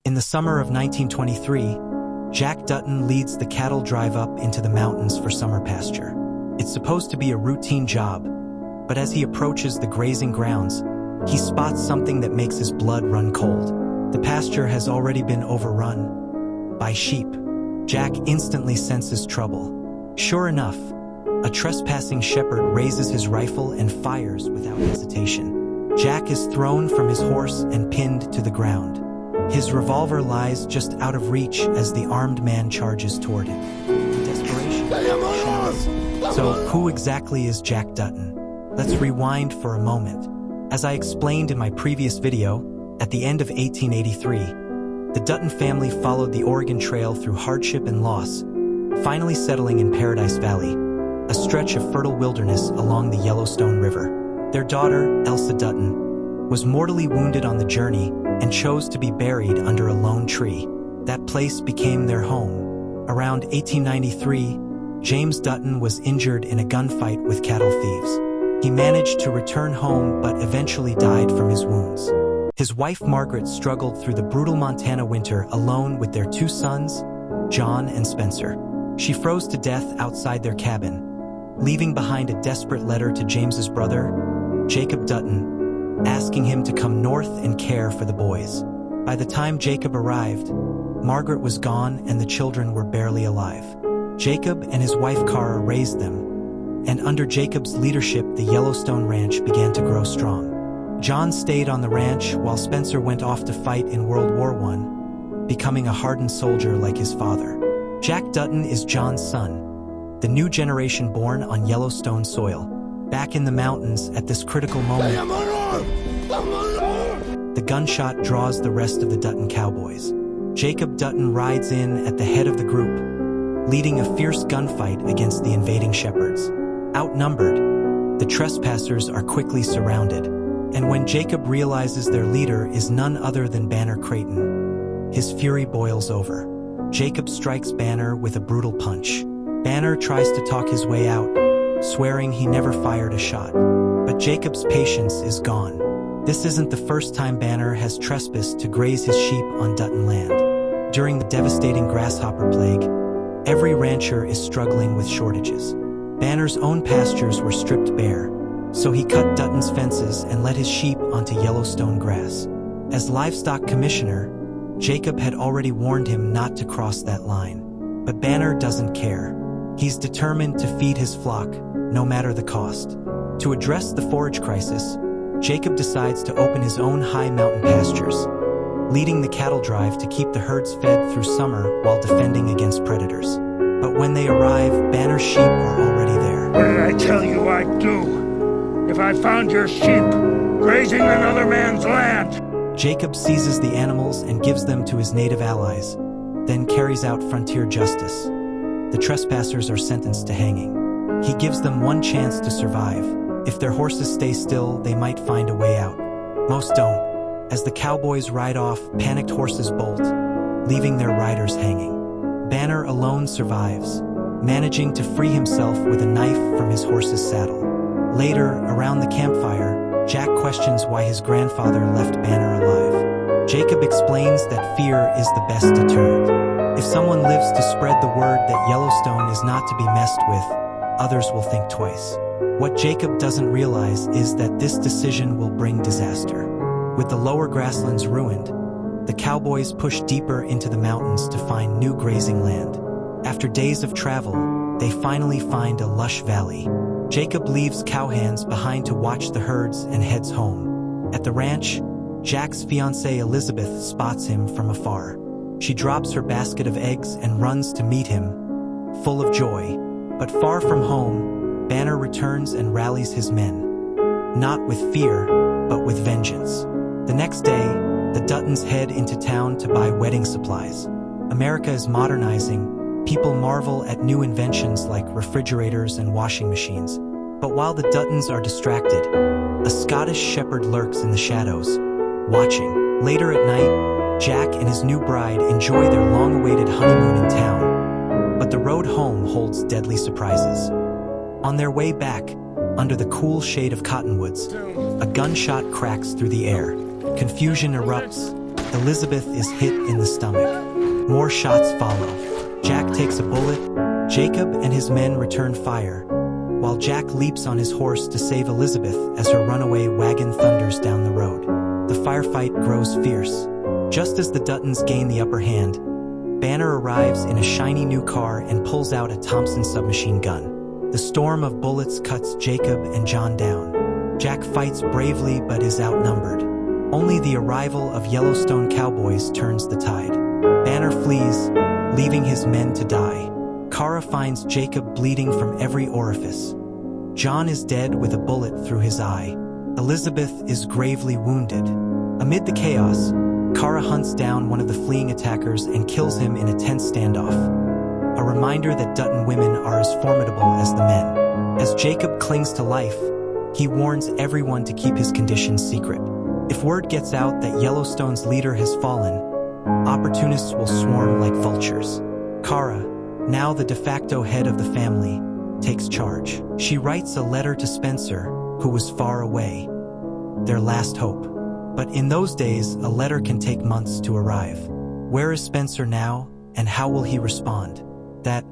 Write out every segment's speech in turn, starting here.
In the summer of 1923, Jack Dutton leads the cattle drive up into the mountains for summer pasture. It's supposed to be a routine job, but as he approaches the grazing grounds, he spots something that makes his blood run cold. The pasture has already been overrun by sheep. Jack instantly senses trouble. Sure enough, a trespassing shepherd raises his rifle and fires without hesitation. Jack is thrown from his horse and pinned to the ground. His revolver lies just out of reach as the armed man charges toward him. Desperation shows. So, who exactly is Jack Dutton? Let's rewind for a moment. As I explained in my previous video, at the end of 1883, the Dutton family followed the Oregon Trail through hardship and loss, finally settling in Paradise Valley, a stretch of fertile wilderness along the Yellowstone River. Their daughter, Elsa Dutton, was mortally wounded on the journey and chose to be buried under a lone tree. That place became their home. Around 1893, James Dutton was injured in a gunfight with cattle thieves. He managed to return home but eventually died from his wounds. His wife Margaret struggled through the brutal Montana winter alone with their two sons, John and Spencer. She froze to death outside their cabin, leaving behind a desperate letter to James's brother, Jacob Dutton, asking him to come north and care for the boys. By the time Jacob arrived, Margaret was gone and the children were barely alive. Jacob and his wife Cara raised them, and under Jacob's leadership the Yellowstone Ranch began to grow strong. John stayed on the ranch while Spencer went off to fight in World War I, becoming a hardened soldier like his father. Jack Dutton is John's son, the new generation born on Yellowstone soil. Back in the mountains at this critical moment, the gunshot draws the rest of the Dutton cowboys. Jacob Dutton rides in at the head of the group, leading a fierce gunfight against the invading shepherds. Outnumbered, the trespassers are quickly surrounded, and when Jacob realizes their leader is none other than Banner Creighton, his fury boils over. Jacob strikes Banner with a brutal punch. Banner tries to talk his way out, swearing he never fired a shot. But Jacob's patience is gone. This isn't the first time Banner has trespassed to graze his sheep on Dutton land. During the devastating grasshopper plague, every rancher is struggling with shortages. Banner's own pastures were stripped bare, so he cut Dutton's fences and led his sheep onto Yellowstone grass. As livestock commissioner, Jacob had already warned him not to cross that line. But Banner doesn't care. He's determined to feed his flock, no matter the cost. To address the forage crisis, Jacob decides to open his own high mountain pastures, leading the cattle drive to keep the herds fed through summer while defending against predators. But when they arrive, Banner's sheep are already there. What did I tell you I'd do? If I found your sheep grazing another man's land? Jacob seizes the animals and gives them to his native allies, then carries out frontier justice. The trespassers are sentenced to hanging. He gives them one chance to survive. If their horses stay still, they might find a way out. Most don't. As the cowboys ride off, panicked horses bolt, leaving their riders hanging. Banner alone survives, managing to free himself with a knife from his horse's saddle. Later, around the campfire, Jack questions why his grandfather left Banner alive. Jacob explains that fear is the best deterrent. If someone lives to spread the word that Yellowstone is not to be messed with, others will think twice. What Jacob doesn't realize is that this decision will bring disaster. With the lower grasslands ruined, the cowboys push deeper into the mountains to find new grazing land. After days of travel, they finally find a lush valley. Jacob leaves cowhands behind to watch the herds and heads home. At the ranch, Jack's fiancée Elizabeth spots him from afar. She drops her basket of eggs and runs to meet him, full of joy. But far from home, Banner returns and rallies his men. Not with fear, but with vengeance. The next day, the Duttons head into town to buy wedding supplies. America is modernizing. People marvel at new inventions like refrigerators and washing machines. But while the Duttons are distracted, a Scottish shepherd lurks in the shadows, watching. Later at night, Jack and his new bride enjoy their long-awaited honeymoon in town. But the road home holds deadly surprises. On their way back, under the cool shade of cottonwoods, a gunshot cracks through the air. Confusion erupts, Elizabeth is hit in the stomach. More shots follow. Jack takes a bullet. Jacob and his men return fire, while Jack leaps on his horse to save Elizabeth as her runaway wagon thunders down the road. The firefight grows fierce. Just as the Duttons gain the upper hand, Banner arrives in a shiny new car and pulls out a Thompson submachine gun. The storm of bullets cuts Jacob and John down. Jack fights bravely but is outnumbered. Only the arrival of Yellowstone cowboys turns the tide. Banner flees, leaving his men to die. Kara finds Jacob bleeding from every orifice. John is dead with a bullet through his eye. Elizabeth is gravely wounded. Amid the chaos, Kara hunts down one of the fleeing attackers and kills him in a tense standoff. A reminder that Dutton women are as formidable as the men. As Jacob clings to life, he warns everyone to keep his condition secret. If word gets out that Yellowstone's leader has fallen, opportunists will swarm like vultures. Kara, now the de facto head of the family, takes charge. She writes a letter to Spencer, who was far away, their last hope. But in those days, a letter can take months to arrive. Where is Spencer now, and how will he respond? That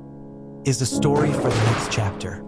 is a story for the next chapter.